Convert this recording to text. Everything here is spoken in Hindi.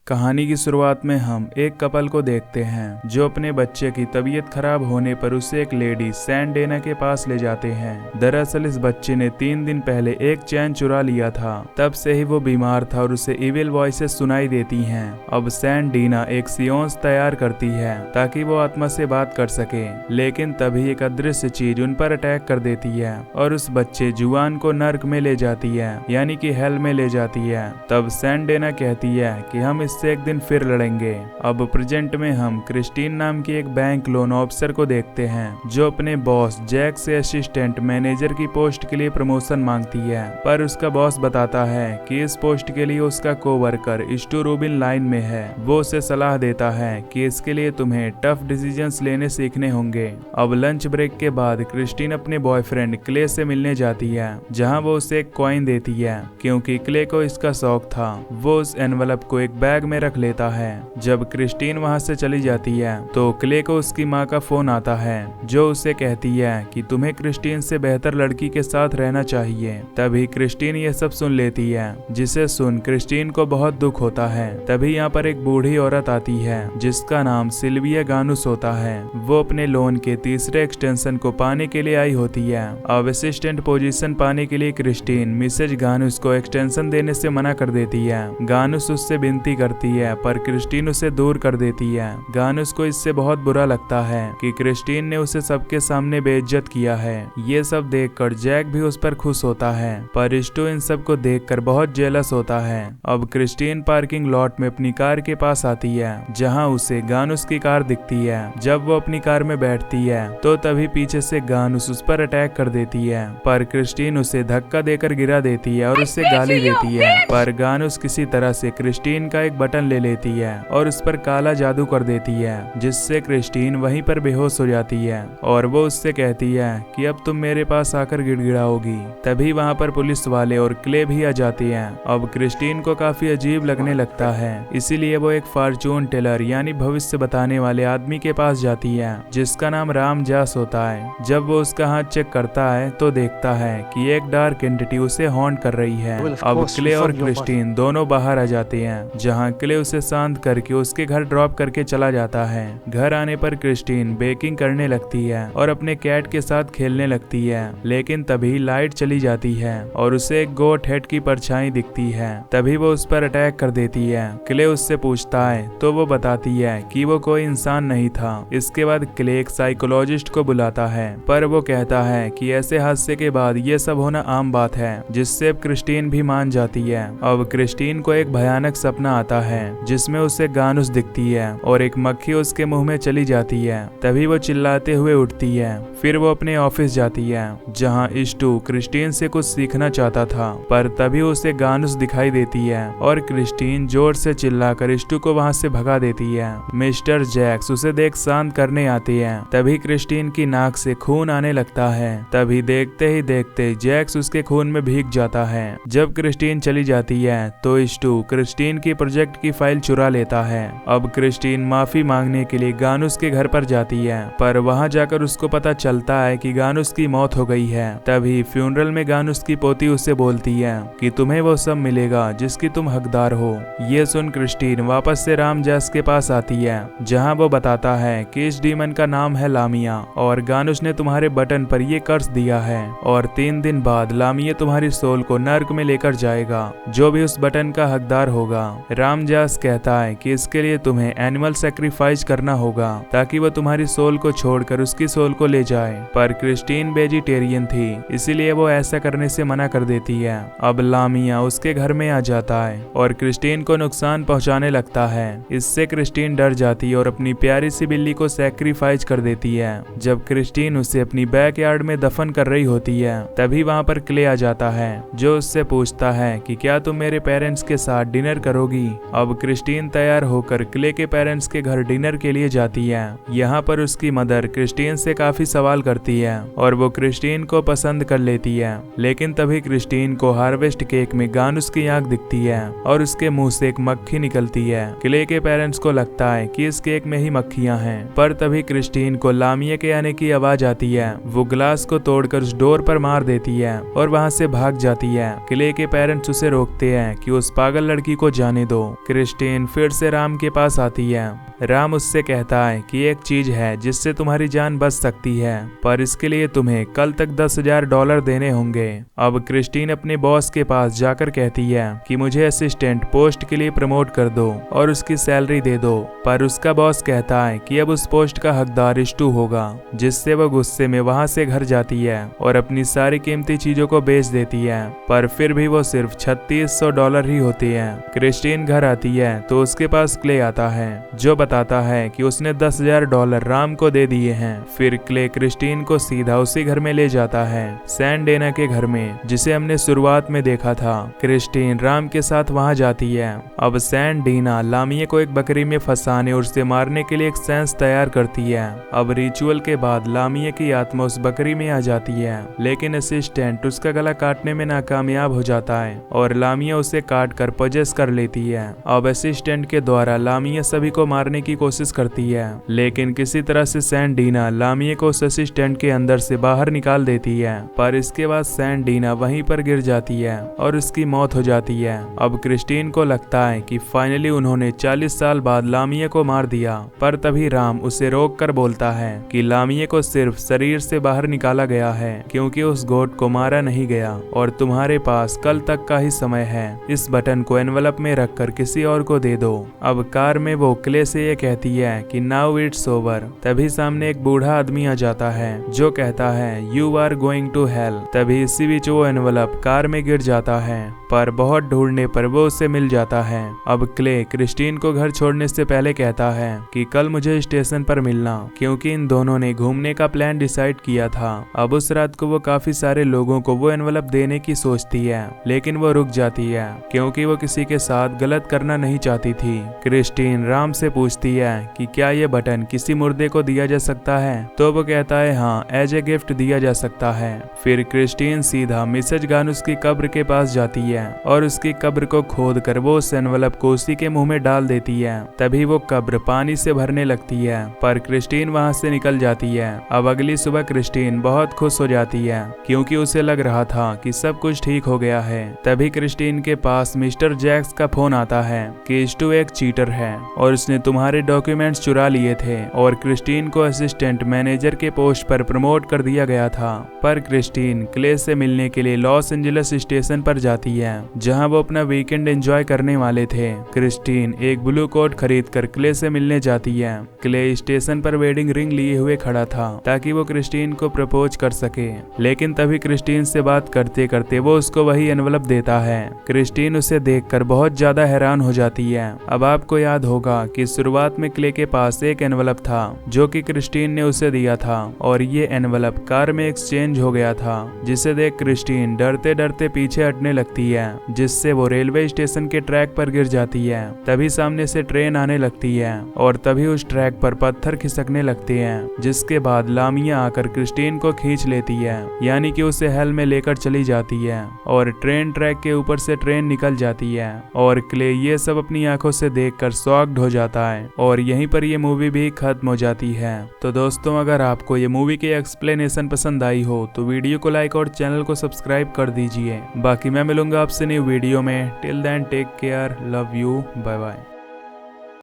कहानी की शुरुआत में हम एक कपल को देखते हैं जो अपने बच्चे की तबीयत खराब होने पर उसे एक लेडी सैन डेना के पास ले जाते हैं। दरअसल इस बच्चे ने 3 दिन पहले एक चैन चुरा लिया था। तब से ही वो बीमार था और उसे इविल वॉइसेस सुनाई देती हैं। अब सैन डेना एक सियोंस तैयार करती है ताकि वो आत्मा से बात कर सके, लेकिन तभी एक अदृश्य चीज उन पर अटैक कर देती है और उस बच्चे जुआन को नर्क में ले जाती है, यानी कि हेल में ले जाती है। तब सैन डेना कहती है कि हम इससे एक दिन फिर लड़ेंगे। अब प्रेजेंट में हम क्रिस्टीन नाम की एक बैंक लोन ऑफिसर को देखते हैं जो अपने बॉस जैक से असिस्टेंट मैनेजर की पोस्ट के लिए प्रमोशन मांगती है, पर उसका बॉस बताता है कि इस पोस्ट के लिए उसका कोवर्कर स्टू रूबिन लाइन में है। वो उसे सलाह देता है कि इसके लिए तुम्हें टफ डिसीजंस लेने सीखने होंगे। अब लंच ब्रेक के बाद क्रिस्टीन अपने बॉयफ्रेंड क्ले से मिलने जाती है, जहां वो उसे एक कॉइन देती है क्योंकि क्ले को इसका शौक था। वो उस एनवलप को एक बैग में रख लेता है। जब क्रिस्टीन वहां से चली जाती है तो क्ले को उसकी माँ का फोन आता है जो उसे कहती है कि तुम्हें क्रिस्टीन से बेहतर लड़की के साथ रहना चाहिए। तभी क्रिस्टीन ये सब सुन लेती है, जिसे सुन क्रिस्टीन को बहुत दुख होता है। तभी यहाँ पर एक बूढ़ी औरत आती है जिसका नाम सिल्विया गानुस होता है। वो अपने लोन के तीसरे एक्सटेंशन को पाने के लिए आई होती है। अब असिस्टेंट पोजीशन पाने के लिए क्रिस्टीन मिसेज गानुस को एक्सटेंशन देने से मना कर देती है। गानुस उससे विनती करती है पर क्रिस्टीन उसे दूर कर देती है। गानुस को इससे बहुत बुरा लगता है कि क्रिस्टीन ने उसे सबके सामने बेइज्जत किया है। ये सब देखकर जैक भी उस पर खुश होता है, पर स्टू इन सब को देखकर बहुत जेलस होता है। अब क्रिस्टीन पार्किंग लॉट में अपनी कार के पास आती है जहां उसे गानुस की कार दिखती है। जब वो अपनी कार में बैठती है तो तभी पीछे से गानुस उस पर अटैक कर देती है, पर क्रिस्टीन उसे धक्का देकर गिरा देती है और उसे गाली देती है। पर गानुस किसी तरह से क्रिस्टीन का एक बटन ले लेती है और उस पर काला जादू कर देती है, जिससे क्रिस्टीन वहीं पर बेहोश हो जाती है और वो उससे कहती है कि अब तुम मेरे पास आकर गिड़गिड़ाओगी। तभी वहां पर पुलिस वाले और क्ले भी आ जाते हैं। अब क्रिस्टीन को काफी अजीब लगने लगता है, इसीलिए वो एक फॉर्चून टेलर यानी भविष्य बताने वाले आदमी के पास जाती है जिसका नाम राम जास होता है। जब वो उसका हाथ चेक करता है तो देखता है कि एक डार्क एंटिटी उसे हॉन्ट कर रही है। अब क्ले और क्रिस्टीन दोनों बाहर आ जाते हैं, जहाँ क्ले उसे शांत करके उसके घर ड्रॉप करके चला जाता है। घर आने पर क्रिस्टीन बेकिंग करने लगती है और अपने कैट के साथ खेलने लगती है, लेकिन तभी लाइट चली जाती है और उसे एक गोट हेड की परछाई दिखती है। तभी वो उस पर अटैक कर देती है। क्ले उससे पूछता है तो वो बताती है कि वो कोई इंसान नहीं था। इसके बाद क्ले एक साइकोलॉजिस्ट को बुलाता है, पर वो कहता है कि ऐसे हादसे के बाद ये सब होना आम बात है, जिससे अब क्रिस्टीन भी मान जाती है। अब क्रिस्टीन को एक भयानक सपना आता है जिसमें उसे गानुस दिखती है और एक मक्खी उसके मुंह में चली जाती है। तभी वो चिल्लाते हुए उठती है। फिर वो अपने ऑफिस जाती है जहां स्टू क्रिस्टीन से कुछ सीखना चाहता था, पर तभी उसे गानुस दिखाई देती है और क्रिस्टीन जोर से चिल्लाकर स्टू को वहां से भगा देती है। मिस्टर जैक्स उसे देख शांत करने आते हैं। तभी क्रिस्टीन की नाक से खून आने लगता है। तभी देखते ही देखते जैक्स उसके खून में भीग जाता है। जब क्रिस्टीन चली जाती है तो स्टू क्रिस्टीन की प्रोजेक्ट की फाइल चुरा लेता है। अब क्रिस्टीन माफी मांगने के लिए गानुस के घर पर जाती है, पर वहां जाकर उसको पता चलता है कि गानुस की मौत हो गई है। तभी फ्यूनरल में गानुस की पोती उससे बोलती है कि तुम्हें वो सब मिलेगा जिसकी तुम हकदार हो। ये सुन क्रिस्टीन वापस से राम जैस के पास आती है, जहां वो बताता है कि इस डीमन का नाम है लामिया और गानुस ने तुम्हारे बटन पर ये कर्स दिया है और 3 दिन बाद लामिया तुम्हारी सोल को नर्क में लेकर जाएगा। जो भी उस बटन का हकदार होगा। राम जास कहता है कि इसके लिए तुम्हें एनिमल सैक्रिफाइस करना होगा ताकि वो तुम्हारी सोल को छोड़कर उसकी सोल को ले जाए, पर क्रिस्टीन वेजिटेरियन थी, इसीलिए वो ऐसा करने से मना कर देती है। अब लामिया उसके घर में आ जाता है और क्रिस्टीन को नुकसान पहुंचाने लगता है। इससे क्रिस्टीन डर जाती है और अपनी प्यारी सी बिल्ली को सैक्रिफाइस कर देती है। जब क्रिस्टीन उसे अपनी बैकयार्ड में दफन कर रही होती है तभी वहां पर क्ले आ जाता है जो उससे पूछता है कि क्या तुम मेरे पेरेंट्स के साथ डिनर करोगी। अब क्रिस्टीन तैयार होकर क्ले के पेरेंट्स के घर डिनर के लिए जाती है। यहाँ पर उसकी मदर क्रिस्टीन से काफी सवाल करती है और वो क्रिस्टीन को पसंद कर लेती है, लेकिन तभी क्रिस्टीन को हार्वेस्ट केक में गानुस की आंख दिखती है और उसके मुंह से एक मक्खी निकलती है। क्ले के पेरेंट्स को लगता है कि इस केक में ही मक्खियां हैं, पर तभी क्रिस्टीन को लामिया के आने की आवाज आती है। वो ग्लास को तोड़कर उस डोर पर मार देती है और वहाँ से भाग जाती है। क्ले के पेरेंट्स उसे रोकते हैं कि उस पागल लड़की को जाने दो। क्रिस्टीन फिर से राम के पास आती है। राम उससे कहता है कि एक चीज है जिससे तुम्हारी जान बच सकती है, पर इसके लिए तुम्हें कल तक $10,000 देने होंगे। अब क्रिस्टीन अपने बॉस के पास जाकर कहती है कि मुझे असिस्टेंट पोस्ट के लिए प्रमोट कर दो और उसकी सैलरी दे दो, पर उसका बॉस कहता है कि अब उस पोस्ट का हकदार स्टू होगा, जिससे वो गुस्से में वहां से घर जाती है और अपनी सारी कीमती चीजों को बेच देती है, पर फिर भी वो सिर्फ $3600 ही होती है। क्रिस्टीन घर आती है तो उसके पास क्ले आता है जो बताता है कि उसने $10,000 राम को दे दिए हैं। फिर क्ले क्रिस्टीन को सीधा उसी घर में ले जाता है, सैंडेना के घर में, जिसे हमने शुरुआत में देखा था। क्रिस्टीन राम के साथ वहां जाती है। अब सैंडेना लामिया को एक बकरी में फंसाने और उसे मारने के लिए एक सेंस तैयार करती है। अब रिचुअल के बाद लामिया की आत्मा उस बकरी में आ जाती है, लेकिन असिस्टेंट उसका गला काटने में नाकामयाब हो जाता है और लामिया उसे काट कर पजेस कर लेती है। अब असिस्टेंट के द्वारा लामिया सभी को मारने की कोशिश करती है, लेकिन किसी तरह से सैंडेना लामिया को उस असिस्टेंट के अंदर से बाहर निकाल देती है, पर इसके बाद सैंडेना वहीं पर गिर जाती है और उसकी मौत हो जाती है। अब क्रिस्टीन को लगता है कि फाइनली उन्होंने 40 साल बाद लामिया को मार दिया, पर तभी राम उसे रोक कर बोलता है कि लामिया को सिर्फ शरीर से बाहर निकाला गया है, क्योंकि उस गोट को मारा नहीं गया और तुम्हारे पास कल तक का ही समय है। इस बटन को एनवलप में रखकर किसी और को दे दो। अब कार में वो क्ले से ये कहती है कि नाउ इट्स ओवर। तभी सामने एक बूढ़ा आदमी आ जाता है जो कहता है you are going to hell. तभी इसी बीच वो एनवलप कार में गिर जाता है, पर बहुत ढूंढने पर वो उसे मिल जाता है। अब क्ले क्रिस्टीन को घर छोड़ने से पहले कहता है कि कल मुझे स्टेशन पर मिलना, क्योंकि इन दोनों ने घूमने का प्लान डिसाइड किया था। अब उस रात को वो काफी सारे लोगों को वो एनवलप देने की सोचती है, लेकिन वो रुक जाती है क्योंकि वो किसी के साथ गलत करना नहीं चाहती थी। क्रिस्टीन राम से पूछती है कि क्या ये बटन किसी मुर्दे को दिया जा सकता है, तो वो कहता है हाँ, एज ए गिफ्ट दिया जा सकता है। फिर क्रिस्टीन सीधा मिसेज गानुस की कब्र के पास जाती है और उसकी कब्र को खोद कर वो उस एनवलप को उसी के मुंह में डाल देती है। तभी वो कब्र पानी से भरने लगती है, पर क्रिस्टीन वहां से निकल जाती है। अब अगली सुबह क्रिस्टीन बहुत खुश हो जाती है क्योंकि उसे लग रहा था कि सब कुछ ठीक हो गया है। तभी क्रिस्टीन के पास मिस्टर जैक्स का फोन आता है कि स्टू एक चीटर है और उसने तुम्हारे डॉक्यूमेंट्स चुरा लिए थे और क्रिस्टीन को असिस्टेंट मैनेजर के पोस्ट पर प्रमोट कर दिया गया था। पर क्रिस्टीन क्ले से मिलने के लिए लॉस एंजलिस स्टेशन पर जाती है, जहां वो अपना वीकेंड एंजॉय करने वाले थे। क्रिस्टीन एक ब्लू कोट खरीद कर क्ले से मिलने जाती है। क्ले स्टेशन पर वेडिंग रिंग लिए हुए खड़ा था ताकि वो क्रिस्टीन को प्रपोज कर सके, लेकिन तभी क्रिस्टीन से बात करते करते वो उसको वही एनवलप देता है। क्रिस्टीन उसे देखकर बहुत ज्यादा हैरान हो जाती है। अब आपको याद होगा कि शुरुआत में क्ले के पास एक एनवलप था जो कि क्रिस्टीन ने उसे दिया था और ये एनवलप कार में एक्सचेंज हो गया था, जिसे देख क्रिस्टीन डरते डरते पीछे हटने लगती है, जिससे वो रेलवे स्टेशन के ट्रैक पर गिर जाती है। तभी सामने से ट्रेन आने लगती है और तभी उस ट्रैक पर पत्थर खिसकने लगते हैं, जिसके बाद लामिया आकर क्रिस्टीन को खींच लेती है, यानी कि उसे हेल में लेकर चली जाती है और ट्रेन ट्रैक के ऊपर से ट्रेन निकल जाती है और क्ले ये सब अपनी आंखों से देखकर शॉक्ड हो जाता है और यहीं पर ये मूवी भी खत्म हो जाती है। तो दोस्तों, अगर आपको ये मूवी की एक्सप्लेनेशन पसंद आई हो तो वीडियो को लाइक और चैनल को सब्सक्राइब कर दीजिए। बाकी मैं मिलूंगा आपसे न्यू वीडियो में। Till then take care, love you, bye bye.